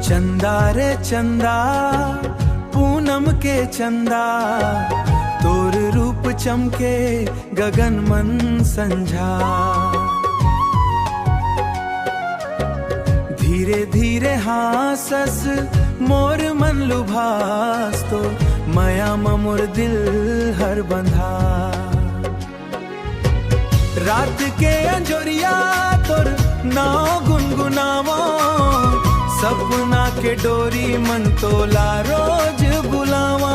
चंदा रे चंदा पूनम के चंदा, तोर रूप चमके गगन मन संझा। धीरे धीरे हासस मोर मन लुभास, तो माया मोर दिल हर बंधा। रात के अंजोरिया तोर नाव गुनगुनावा, सपना के डोरी मन तोला रोज बुलावा।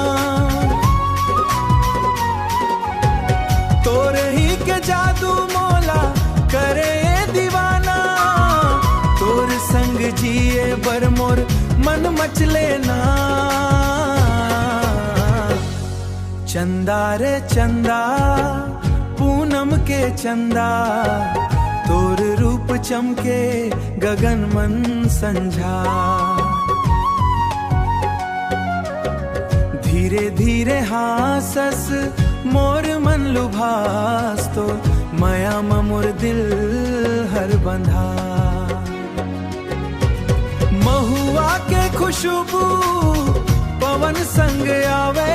तोर ही के जादू मोला करे दीवाना, तोर संग जिए बर मोर मन मचले ना। चंदा रे चंदा पूनम के चंदा, तोर रूप चमके गगन मन संझा। धीरे धीरे हासस मोर मन लुभास, तो माया मोर दिल हर बंधा। महुआ के खुशबू पवन संग आवे,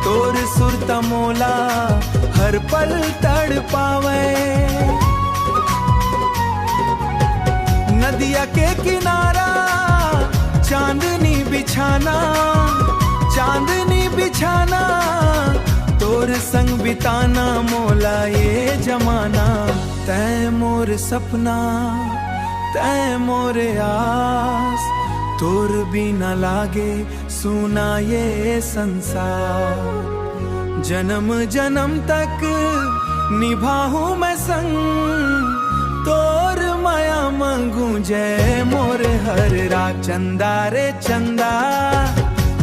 तोर सुरत मोला हर पल तड़ पावे। नदिया के किनारा चांदनी बिछाना, चांदनी बिछाना, तोर संग बिताना मोला ये जमाना। तै मोर सपना तै मोर आस, तोर बिना लागे सुना ये संसार। जन्म जन्म तक निभाऊं मैं संग, तोर माया मांगू जय मोर हर रात। चंदा रे चंदा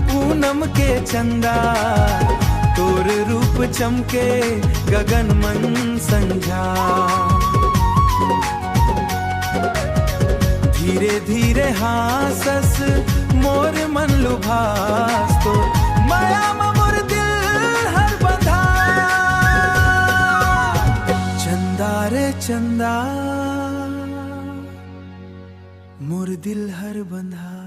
पूनम के चंदा, तोर रूप चमके गगन मन संझा। धीरे धीरे हासस मोर मन लुभास, तो माया मोर दिल हर बंधा। चंदा रे चंदा मोर दिल हर बंधा।